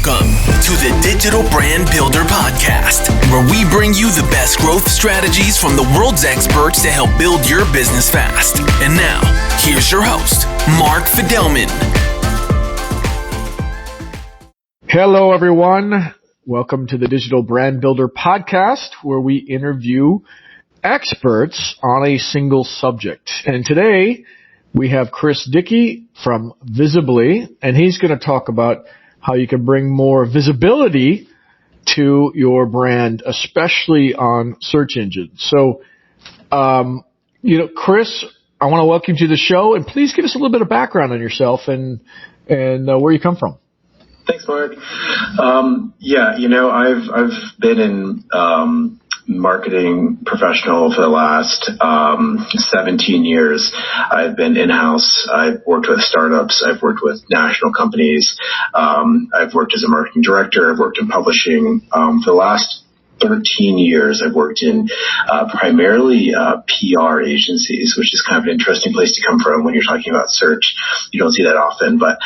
Welcome to the Digital Brand Builder Podcast, where we bring you the best growth strategies from the world's experts to help build your business fast. And now, here's your host, Mark Fidelman. Hello, everyone. Welcome to the Digital Brand Builder Podcast, where we interview experts on a single subject. And today, we have Chris Dickey from Visably, and he's going to talk about how you can bring more visibility to your brand, especially on search engines. So, Chris, I want to welcome you to the show, and please give us a little bit of background on yourself and where you come from. Thanks, Mark. I've been in marketing professional for the last 17 years. I've been in-house. I've worked with startups. I've worked with national companies. I've worked as a marketing director. I've worked in publishing. For the last 13 years, I've worked in primarily PR agencies, which is kind of an interesting place to come from when you're talking about search. You don't see that often. But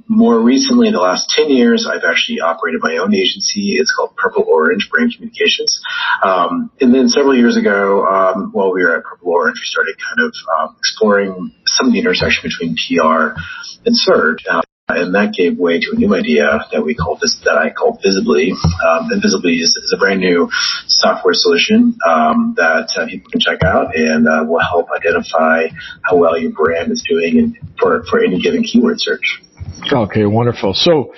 more recently, the last 10 years, I've actually operated my own agency. It's called Purple Orange Brand Communications. And then several years ago, while we were at Purple Orange, we started kind of exploring some of the intersection between PR and search. And that gave way to a new idea that I call Visably. And Visably is a brand new software solution that people can check out and will help identify how well your brand is doing for any given keyword search. Okay, wonderful. So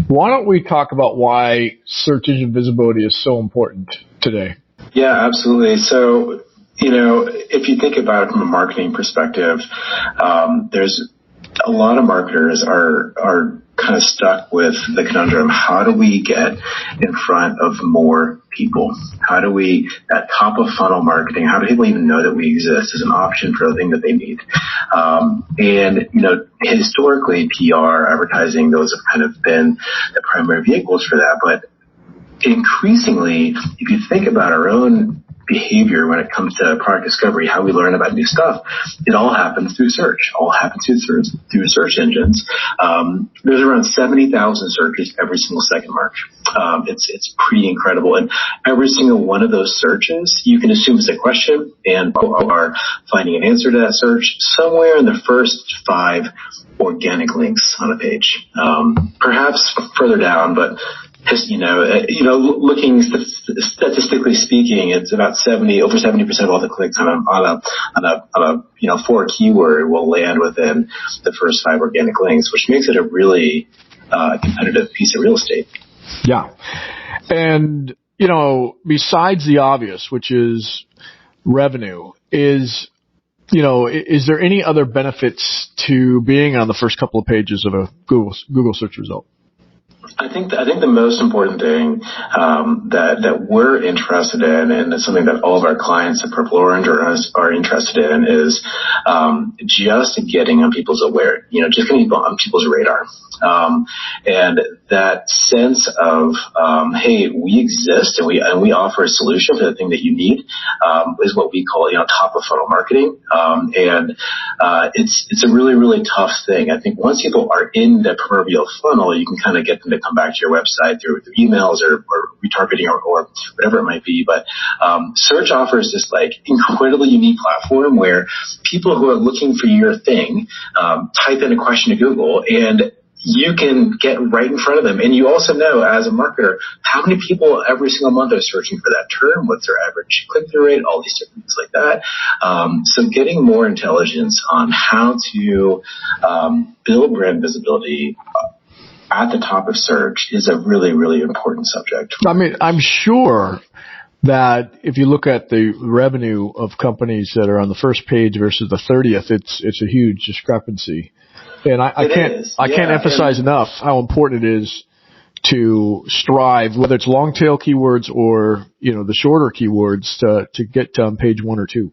why don't we talk about why search engine visibility is so important today? Yeah, absolutely. So, if you think about it from a marketing perspective, there's a lot of marketers are kind of stuck with the conundrum. How do we get in front of more people? How do we, that top of funnel marketing, how do people even know that we exist as an option for the thing that they need? Historically, PR, advertising, those have kind of been the primary vehicles for that. But increasingly, if you think about our own behavior when it comes to product discovery, how we learn about new stuff, it all happens through search, all happens through search engines. There's around 70,000 searches every single second, Mark. It's pretty incredible. And every single one of those searches, you can assume is a question, and people are finding an answer to that search somewhere in the first 5 organic links on a page. Perhaps further down, but looking statistically speaking, it's about over 70% of all the clicks on a 4 keyword will land within the first 5 organic links, which makes it a really competitive piece of real estate. Yeah. And, besides the obvious, which is revenue, is there any other benefits to being on the first couple of pages of a Google search result? I think the most important thing that we're interested in, and it's something that all of our clients at Purple Orange are interested in, is just getting on people's just getting on people's radar. And that sense of, hey, we exist and we offer a solution for the thing that you need, is what we call, top of funnel marketing. It's a really, really tough thing. I think once people are in the proverbial funnel, you can kind of get them to come back to your website through emails or retargeting or whatever it might be. But search offers this incredibly unique platform where people who are looking for your thing type in a question to Google, and you can get right in front of them. And you also know, as a marketer, how many people every single month are searching for that term, what's their average click-through rate, all these different things like that. So getting more intelligence on how to build brand visibility at the top of search is a really, really important subject. I mean, I'm sure that if you look at the revenue of companies that are on the first page versus the 30th, it's a huge discrepancy. And I can't emphasize enough how important it is to strive, whether it's long tail keywords or, the shorter keywords to get to page 1 or 2.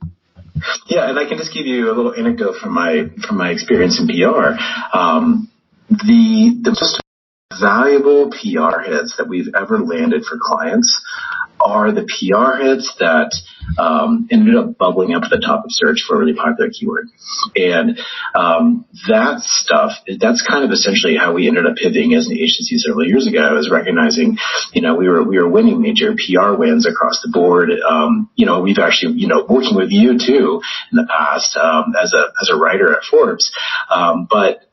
Yeah. And I can just give you a little anecdote from my experience in PR. The most valuable PR hits that we've ever landed for clients are the PR hits that ended up bubbling up to the top of search for a really popular keyword. And that stuff, that's kind of essentially how we ended up pivoting as an agency several years ago, is recognizing, we were winning major PR wins across the board. We've actually, working with you too in the past as a writer at Forbes. But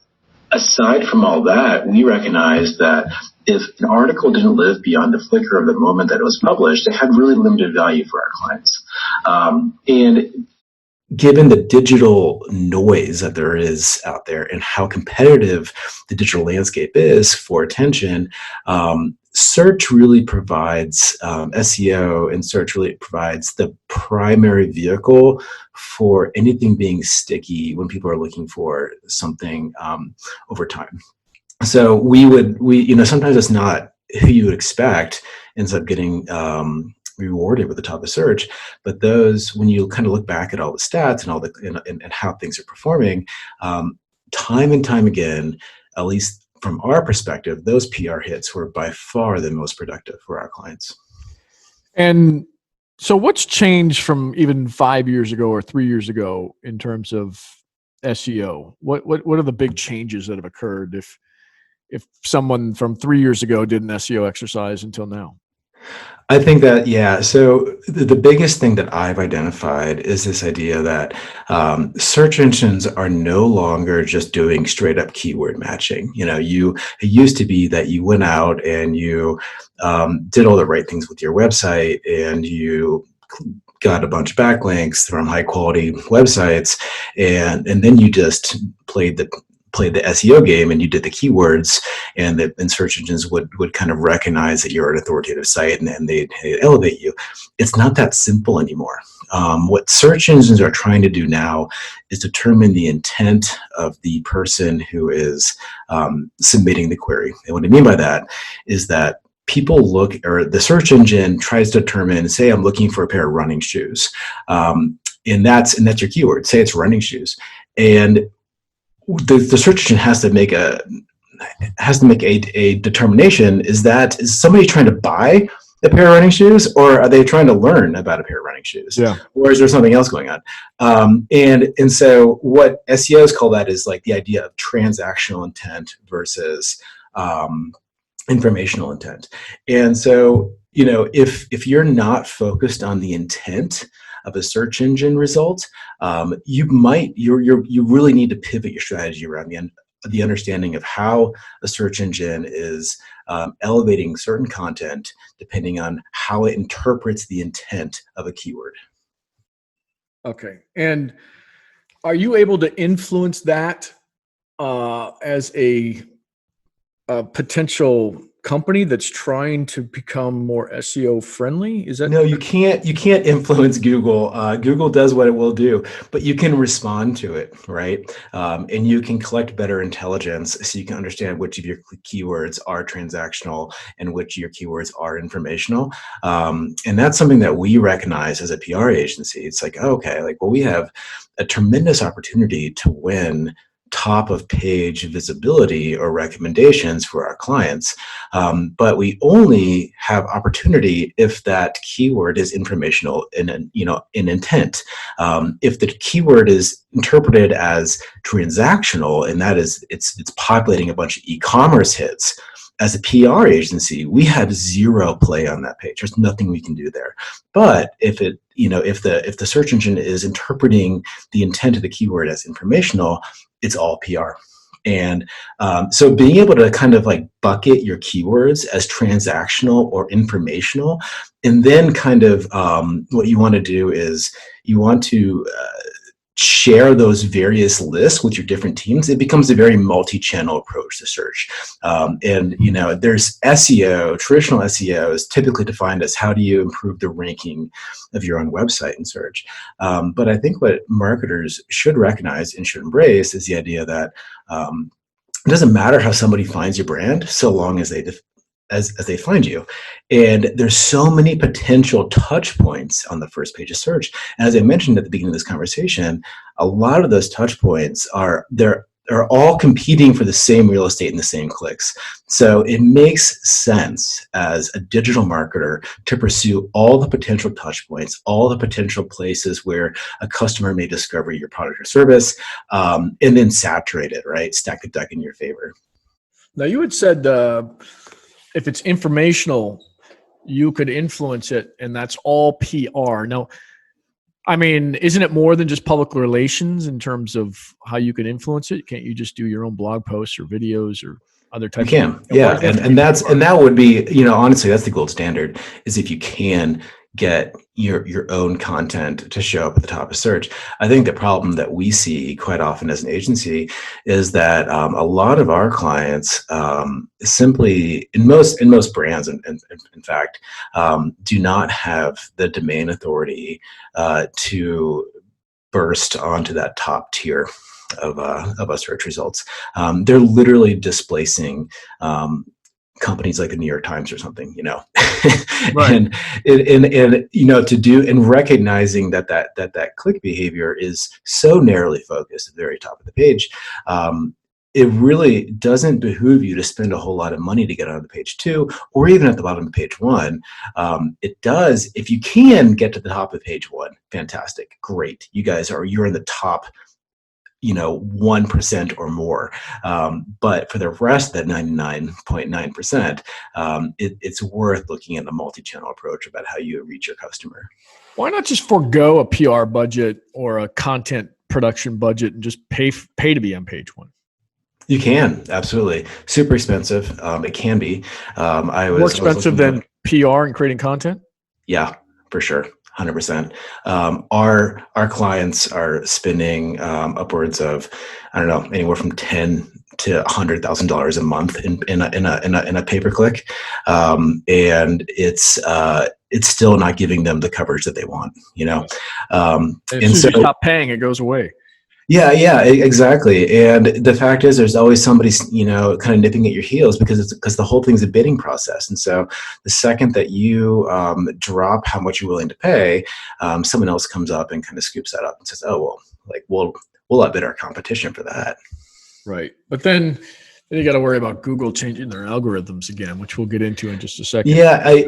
aside from all that, we recognized that if an article didn't live beyond the flicker of the moment that it was published, it had really limited value for our clients. And given the digital noise that there is out there and how competitive the digital landscape is for attention, search really provides, SEO and search really provides the primary vehicle for anything being sticky when people are looking for something over time. So sometimes it's not who you would expect ends up getting rewarded with the top of search, but those, when you kind of look back at all the stats and all the and how things are performing, time and time again, at least from our perspective, those PR hits were by far the most productive for our clients. And so what's changed from even 5 years ago or 3 years ago in terms of SEO? What are the big changes that have occurred if someone from 3 years ago did an SEO exercise until now? I think that, yeah. So the biggest thing that I've identified is this idea that search engines are no longer just doing straight up keyword matching. It used to be that you went out and you did all the right things with your website and you got a bunch of backlinks from high quality websites, and then you just played the SEO game and you did the keywords, and search engines would kind of recognize that you're an authoritative site and they'd elevate you. It's not that simple anymore. What search engines are trying to do now is determine the intent of the person who is submitting the query. And what I mean by that is that people look, or the search engine tries to determine, say I'm looking for a pair of running shoes. And that's your keyword. Say it's running shoes. And the search engine has to make a determination. Is somebody trying to buy a pair of running shoes, or are they trying to learn about a pair of running shoes? Yeah. Or is there something else going on? And so what SEOs call that is like the idea of transactional intent versus informational intent. And so, if you're not focused on the intent of a search engine result, you really need to pivot your strategy around the understanding of how a search engine is elevating certain content depending on how it interprets the intent of a keyword. Okay. And are you able to influence that as a potential company that's trying to become more SEO friendly? Is that? No, you can't influence Google. Google does what it will do, but you can respond to it, right? And you can collect better intelligence so you can understand which of your keywords are transactional and which of your keywords are informational. And that's something that we recognize as a PR agency. It's like, okay, we have a tremendous opportunity to win top of page visibility or recommendations for our clients. But we only have opportunity if that keyword is informational in intent. If the keyword is interpreted as transactional, and that is it's populating a bunch of e-commerce hits, as a PR agency, we have zero play on that page. There's nothing we can do there. But if the search engine is interpreting the intent of the keyword as informational, it's all PR. And so being able to kind of bucket your keywords as transactional or informational, and then kind of what you want to do is you want to share those various lists with your different teams. It becomes a very multi-channel approach to search. And there's SEO. Traditional SEO is typically defined as how do you improve the ranking of your own website in search. But I think what marketers should recognize and should embrace is the idea that it doesn't matter how somebody finds your brand, so long as they find you. And there's so many potential touch points on the first page of search. And as I mentioned at the beginning of this conversation, a lot of those touch points they're are all competing for the same real estate and the same clicks. So it makes sense as a digital marketer to pursue all the potential touch points, all the potential places where a customer may discover your product or service, and then saturate it, right? Stack the deck in your favor. Now, you had said if it's informational, you could influence it, and that's all PR. Now, I mean, isn't it more than just public relations in terms of how you can influence it? Can't you just do your own blog posts or videos or other types? You can, yeah, and that would be, honestly, that's the gold standard, is if you can get your own content to show up at the top of search. I think the problem that we see quite often as an agency is that a lot of our clients simply, in most brands, in fact, do not have the domain authority to burst onto that top tier of search results. They're literally displacing companies like the New York Times or something, right. and to do, and recognizing that click behavior is so narrowly focused at the very top of the page. It really doesn't behoove you to spend a whole lot of money to get onto page 2 or even at the bottom of page 1. It does, if you can get to the top of page 1, fantastic, great. You're in the top 1% or more. But for the rest of that 99.9%, it's worth looking at a multi-channel approach about how you reach your customer. Why not just forego a PR budget or a content production budget and just pay to be on page 1? You can, absolutely. Super expensive. It can be. More expensive than PR and creating content? Yeah, for sure. 100%. Our clients are spending upwards of, I don't know, anywhere from $10,000 to $100,000 a month in a pay-per-click, and it's still not giving them the coverage that they want. And so you stop paying, it goes away. Yeah, exactly. And the fact is, there's always somebody, kind of nipping at your heels because the whole thing's a bidding process. And so the second that you drop how much you're willing to pay, someone else comes up and kind of scoops that up and says, "Oh, well, we'll outbid our competition for that." Right. But then you got to worry about Google changing their algorithms again, which we'll get into in just a second. Yeah, I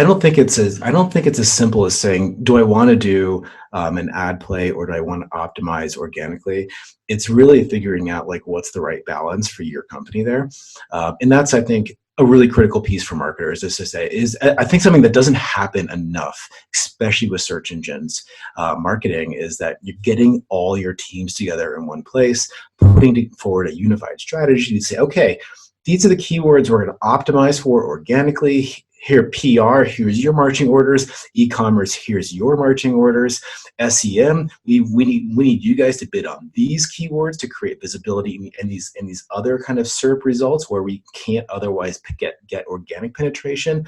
don't think it's as simple as saying, do I want to do an ad play or do I want to optimize organically? It's really figuring out what's the right balance for your company there, and that's, I think, a really critical piece for marketers is I think something that doesn't happen enough, especially with search engines marketing, is that you're getting all your teams together in one place, putting forward a unified strategy to say, okay, these are the keywords we're going to optimize for organically. Here, PR, here's your marching orders. E-commerce, here's your marching orders. SEM, we need you guys to bid on these keywords to create visibility and these other kind of SERP results where we can't otherwise get organic penetration.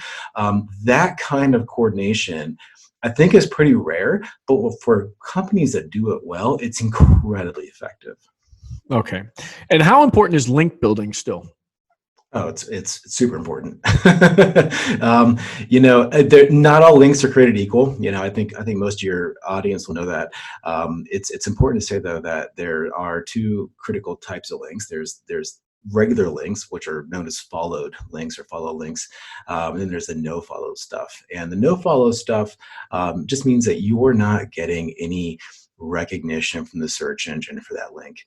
That kind of coordination, I think, is pretty rare, but for companies that do it well, it's incredibly effective. Okay. And how important is link building still? Oh, it's super important. Not all links are created equal. I think most of your audience will know that. It's important to say, though, that there are two critical types of links. There's regular links, which are known as followed links or follow links, and then there's the no follow stuff. And the no follow stuff just means that you are not getting any recognition from the search engine for that link.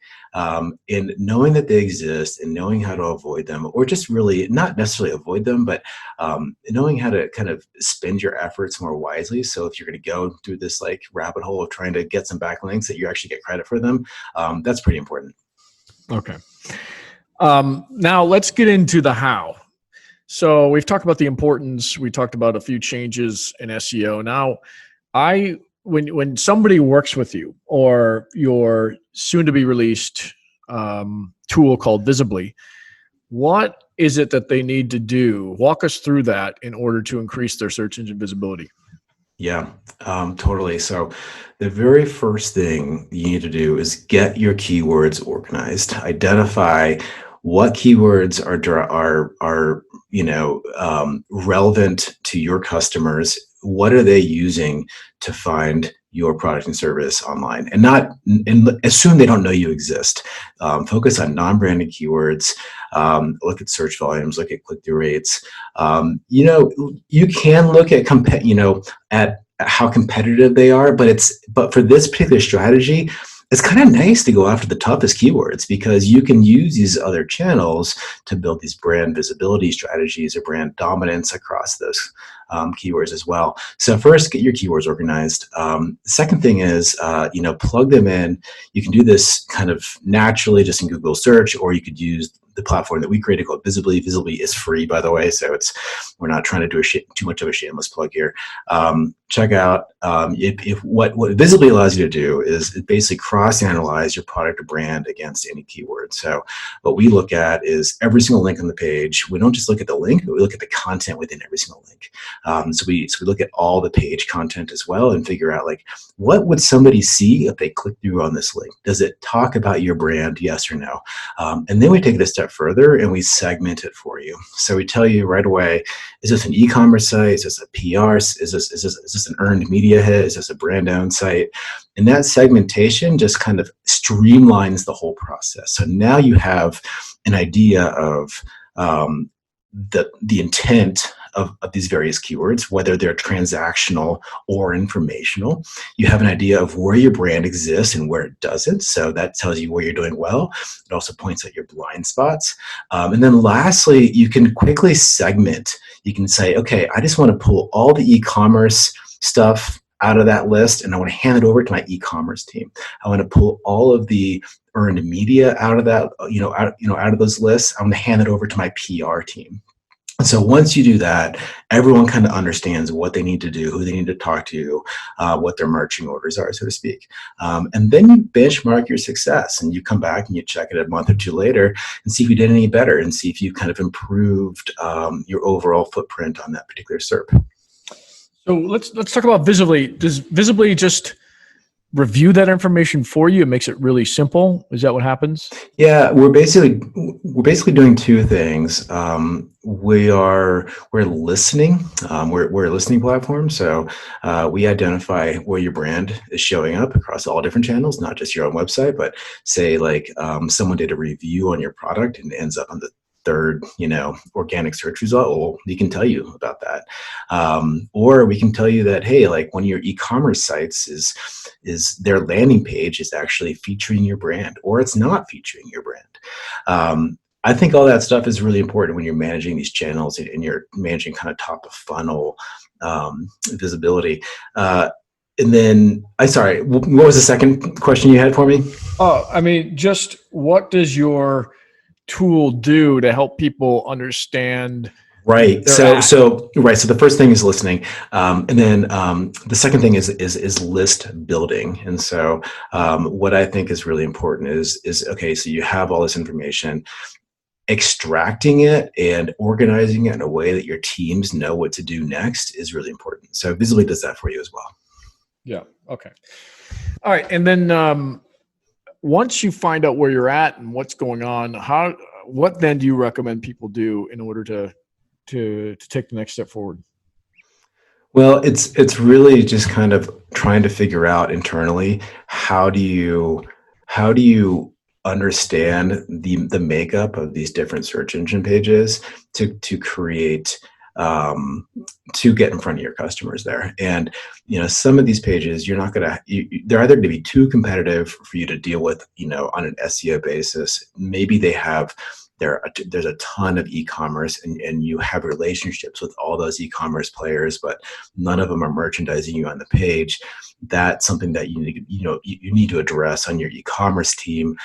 And knowing that they exist and knowing how to avoid them, or just really not necessarily avoid them, but knowing how to kind of spend your efforts more wisely. So if you're going to go through this rabbit hole of trying to get some backlinks, that you actually get credit for them, that's pretty important. Okay. Now let's get into the how. So we've talked about the importance. We talked about a few changes in SEO. Now, when somebody works with you or your soon-to-be released tool called Visably, what is it that they need to do? Walk us through that in order to increase their search engine visibility. Yeah, totally. So the very first thing you need to do is get your keywords organized. Identify what keywords are relevant to your customers. What are they using to find your product and service online, and assume they don't know you exist. Focus on non-branded keywords. Look at search volumes. Look at click-through rates. You can look at at how competitive they are, but for this particular strategy, it's kind of nice to go after the toughest keywords, because you can use these other channels to build these brand visibility strategies or brand dominance across those keywords as well. So first, get your keywords organized. Second thing is, plug them in. You can do this kind of naturally just in Google search, or you could use the platform that we created called Visably. Visably is free, by the way, so we're not trying to do too much of a shameless plug here. Check out what Visably allows you to do is basically cross-analyze your product or brand against any keyword. So what we look at is every single link on the page. We don't just look at the link, but we look at the content within every single link. So we look at all the page content as well and figure out, like, what would somebody see if they click through on this link? Does it talk about your brand, yes or no? And then we take it a step further and we segment it for you. So we tell you right away, is this an e-commerce site? Is this a PR? Is this an earned media hit? Is this a brand owned site? And that segmentation just kind of streamlines the whole process. So now you have an idea of the intent of these various keywords, whether they're transactional or informational. You have an idea of where your brand exists and where it doesn't. So that tells you where you're doing well. It also points out your blind spots. And then lastly, you can quickly segment. You can say, okay, I just want to pull all the e-commerce stuff out of that list, and I want to hand it over to my e-commerce team. I want to pull all of the earned media out of that, out of those lists. I want to hand it over to my PR team. And so once you do that, everyone kind of understands what they need to do, who they need to talk to, what their marching orders are, so to speak. And then you benchmark your success, and you come back and you check it a month or two later and see if you did any better, and see if you kind of improved your overall footprint on that particular SERP. So let's talk about Visibly. Does Visibly just review that information for you? It makes it really simple. Is that what happens? Yeah, we're basically doing two things. We're listening. We're a listening platform, so we identify where your brand is showing up across all different channels, not just your own website, but say like someone did a review on your product and it ends up on the third, organic search result. Well, we can tell you about that. Or we can tell you that, hey, like one of your e-commerce sites is their landing page is actually featuring your brand, or it's not featuring your brand. I think all that stuff is really important when you're managing these channels and you're managing kind of top of funnel visibility. And then, what was the second question you had for me? Oh, I mean, just what does your tool do to help people understand? Right. So the first thing is listening. And then the second thing is list building. And so what I think is really important is okay, so you have all this information, extracting it and organizing it in a way that your teams know what to do next is really important. So Visibly does that for you as well. Yeah. Okay. All right. And then once you find out where you're at and what's going on, what then do you recommend people do in order to take the next step forward? Well, it's really just kind of trying to figure out internally, how do you understand the makeup of these different search engine pages to create to get in front of your customers there. And some of these pages they're either going to be too competitive for you to deal with on an SEO basis. Maybe there's a ton of e-commerce and you have relationships with all those e-commerce players, but none of them are merchandising you on the page. That's something that you need to address on your e-commerce team,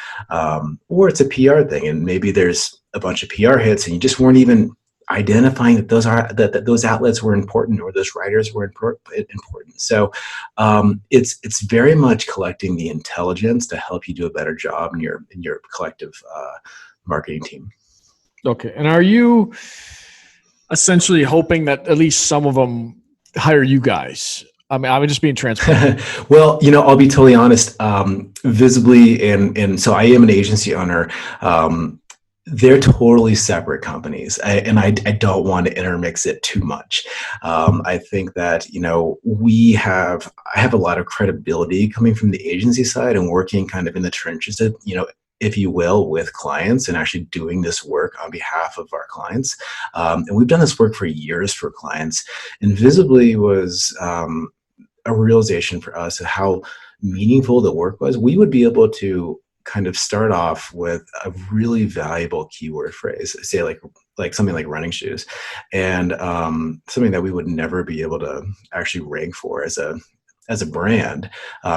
or it's a PR thing, and maybe there's a bunch of PR hits and you just weren't even identifying that those outlets were important or those writers were important. So it's very much collecting the intelligence to help you do a better job in your collective marketing team. Okay. And are you essentially hoping that at least some of them hire you guys? I mean, I'm just being transparent. Well, I'll be totally honest. Visibly, and so I am an agency owner. they're totally separate companies, and I don't want to intermix it too much. I think that I have a lot of credibility coming from the agency side and working kind of in the trenches, if you will, with clients and actually doing this work on behalf of our clients. And we've done this work for years for clients. And Visably was a realization for us of how meaningful the work was. We would be able to kind of start off with a really valuable keyword phrase, say like something like running shoes, and something that we would never be able to actually rank for as a brand,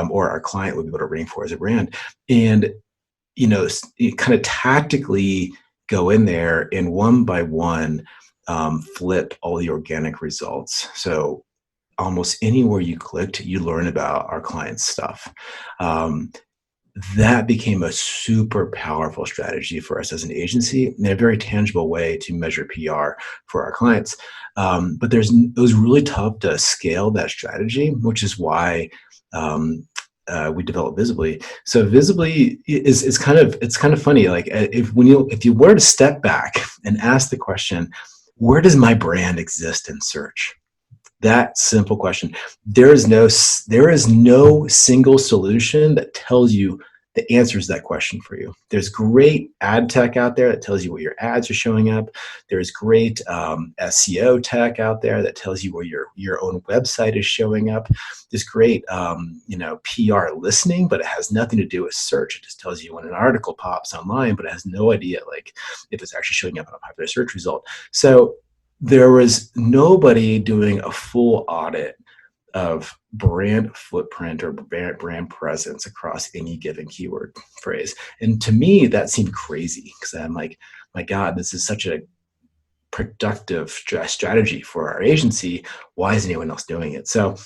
or our client would be able to rank for as a brand. And you kind of tactically go in there and one by one flip all the organic results. So almost anywhere you clicked, you learn about our client's stuff. That became a super powerful strategy for us as an agency in a very tangible way to measure PR for our clients. But it was really tough to scale that strategy, which is why we developed Visably. So Visably is kind of funny. Like if you were to step back and ask the question, where does my brand exist in search? That simple question. There is no single solution that tells you the answers to that question for you. There's great ad tech out there that tells you where your ads are showing up. There's great SEO tech out there that tells you where your own website is showing up. There's great PR listening, but it has nothing to do with search. It just tells you when an article pops online, but it has no idea like if it's actually showing up in a popular search result. So there was nobody doing a full audit of brand footprint or brand presence across any given keyword phrase. And to me, that seemed crazy because I'm like, my God, this is such a productive strategy for our agency. Why is anyone else doing it? So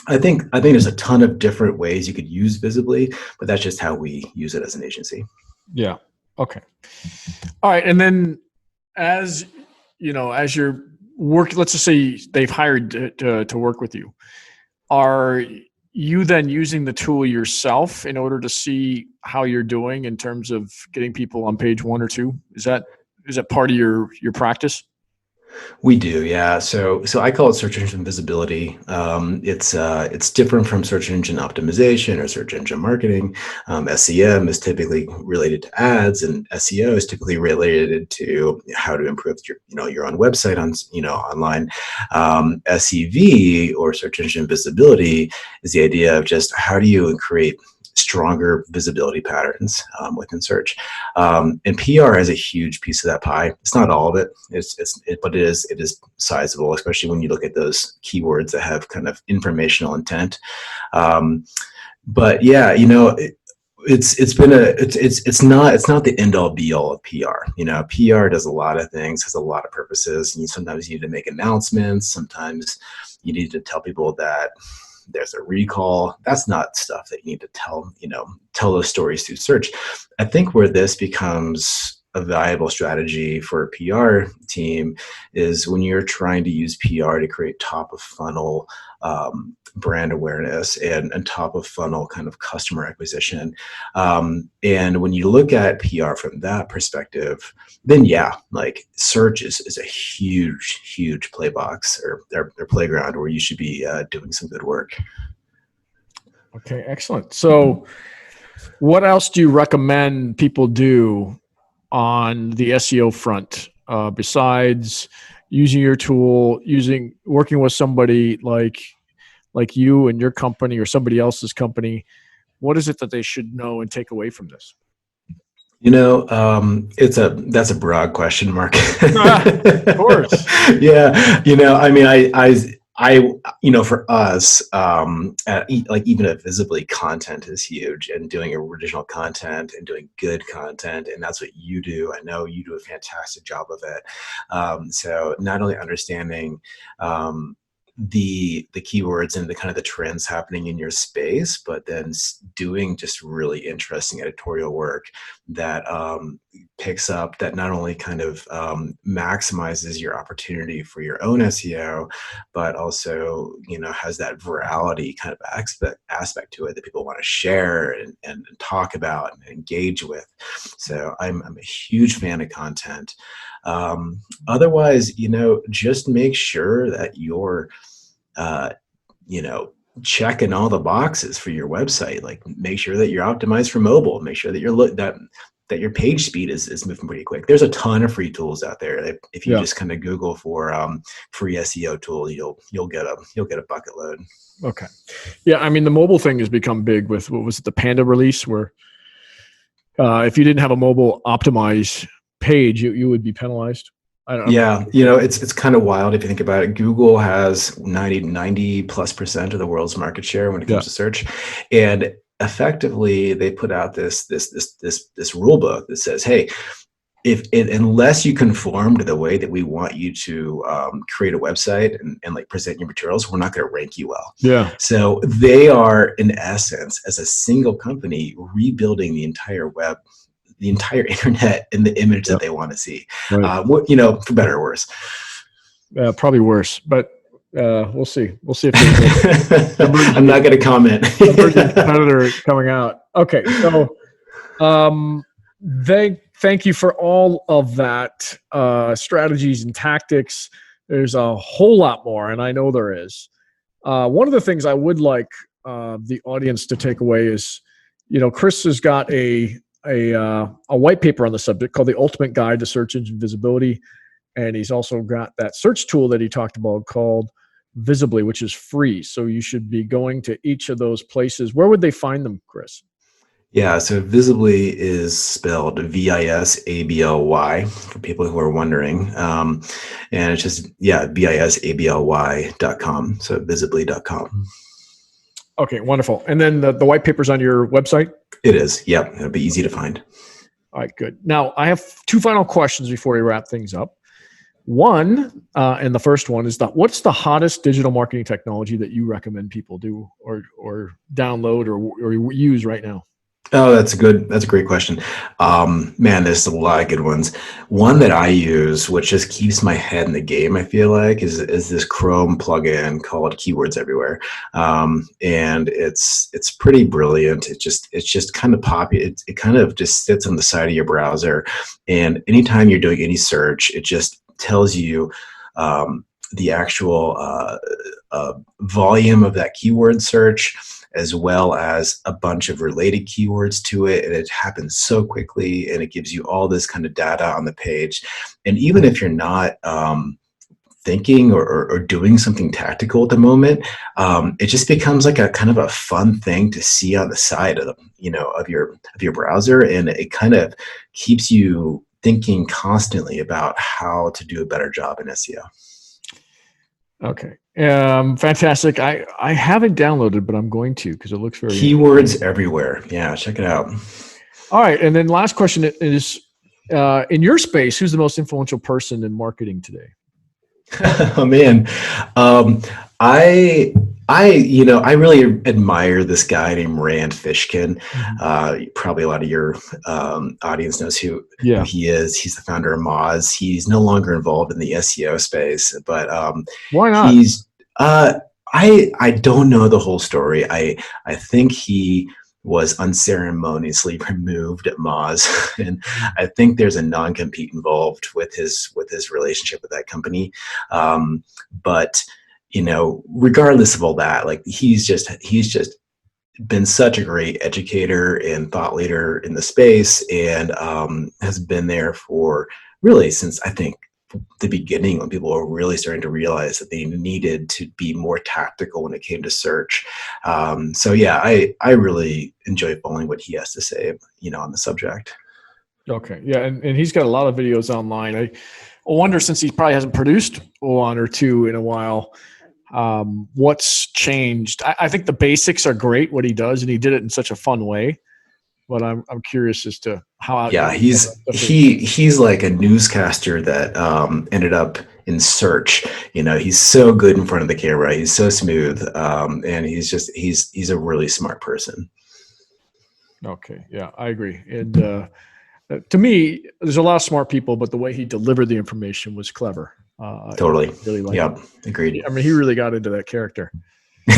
I think there's a ton of different ways you could use Visably, but that's just how we use it as an agency. Yeah. Okay. All right. And then as you're working, let's just say they've hired to work with you. Are you then using the tool yourself in order to see how you're doing in terms of getting people on page 1 or 2? Is that part of your practice? We do, yeah. So I call it search engine visibility. It's different from search engine optimization or search engine marketing. SEM is typically related to ads, and SEO is typically related to how to improve your own website online. SEV, or search engine visibility, is the idea of just how do you create stronger visibility patterns within search, and PR has a huge piece of that pie. It's not all of it, but it is sizable, especially when you look at those keywords that have kind of informational intent. But yeah, it's not the end all be all of PR. PR does a lot of things, has a lot of purposes. Sometimes you need to make announcements. Sometimes you need to tell people that there's a recall. That's not stuff that you need to tell those stories through search. I think where this becomes a valuable strategy for a PR team is when you're trying to use PR to create top of funnel brand awareness and top of funnel kind of customer acquisition. And when you look at PR from that perspective, then yeah, like search is a huge play box or playground where you should be doing some good work. Okay, excellent. So what else do you recommend people do on the SEO front besides using your tool, working with somebody like you and your company or somebody else's company? What is it that they should know and take away from this? That's a broad question, Mark. Of course. Yeah. For us, even at Visably, content is huge, and doing original content and doing good content. And that's what you do. I know you do a fantastic job of it. So not only understanding, the keywords and the kind of the trends happening in your space, but then doing just really interesting editorial work that picks up that not only kind of maximizes your opportunity for your own SEO, but also, has that virality kind of aspect to it that people want to share and talk about and engage with. So I'm a huge fan of content. Otherwise, just make sure that you're, checking all the boxes for your website. Like, make sure that you're optimized for mobile. Make sure that that your page speed is moving pretty quick. There's a ton of free tools out there. If you just kind of Google for free SEO tool, you'll get a bucket load. Okay. Yeah, I mean, the mobile thing has become big with, what was it, the Panda release, where if you didn't have a mobile optimized page, you would be penalized. It's kind of wild if you think about it. Google has 90+% of the world's market share when it comes to search, and effectively they put out this rule book that says, hey, unless you conform to the way that we want you to create a website and like present your materials, we're not going to rank you well. Yeah. So they are, in essence, as a single company, rebuilding the entire web, the entire internet in the image that they want to see. Right. For better or worse. Probably worse, but we'll see. We'll see if I'm not going to comment. competitor coming out. Okay, so thank you for all of that strategies and tactics. There's a whole lot more, and I know there is. One of the things I would like the audience to take away is, Chris has got a white paper on the subject called The Ultimate Guide to Search Engine Visibility. And he's also got that search tool that he talked about called Visably, which is free. So you should be going to each of those places. Where would they find them, Chris? Yeah, so Visably is spelled Visably for people who are wondering. And it's just, visably.com. So visibly.com. Okay, wonderful. And then the white paper's on your website? It is. Yep. It'll be easy to find. All right, good. Now, I have two final questions before we wrap things up. One, and the first one is what's the hottest digital marketing technology that you recommend people do or download or use right now? Oh, that's a great question. Man, there's a lot of good ones. One that I use, which just keeps my head in the game, I feel like, is this Chrome plugin called Keywords Everywhere. And it's pretty brilliant. It's just kind of popular. It kind of just sits on the side of your browser. And anytime you're doing any search, it just tells you the actual volume of that keyword search, as well as a bunch of related keywords to it. And it happens so quickly, and it gives you all this kind of data on the page. And even if you're not thinking or doing something tactical at the moment, it just becomes like a kind of a fun thing to see on the side of your browser. And it kind of keeps you thinking constantly about how to do a better job in SEO. Okay. Fantastic. I haven't downloaded, but I'm going to, because it looks very Keywords Everywhere. Yeah, check it out. All right. And then last question is, in your space, who's the most influential person in marketing today? Oh man. I really admire this guy named Rand Fishkind. Probably a lot of your audience knows who he is. He's the founder of Moz. He's no longer involved in the SEO space, but why not? He's I don't know the whole story. I think he was unceremoniously removed at Moz, and I think there's a non-compete involved with his relationship with that company. But regardless of all that, like he's just been such a great educator and thought leader in the space, and has been there for really since I think the beginning, when people were really starting to realize that they needed to be more tactical when it came to search. So yeah, I really enjoy following what he has to say, on the subject. Okay. Yeah. And he's got a lot of videos online. I wonder, since he probably hasn't produced one or two in a while, what's changed. I think the basics are great, what he does, and he did it in such a fun way. But I'm curious as to how. Yeah, he's like a newscaster that ended up in search. He's so good in front of the camera. He's so smooth, and he's a really smart person. Okay, yeah, I agree. And To me, there's a lot of smart people, but the way he delivered the information was clever. Totally. I really liked Yep. it. Agreed. I mean, he really got into that character. I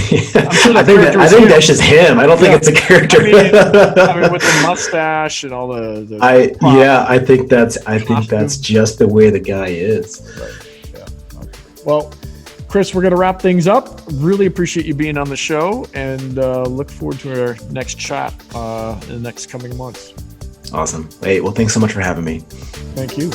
think that's just him. I don't think it's a character. I mean, with the mustache and all the I think that's just the way the guy is. Right. Yeah. Okay. Well, Chris, we're going to wrap things up. Really appreciate you being on the show, and look forward to our next chat in the next coming months. Awesome. Hey, well, thanks so much for having me. Thank you.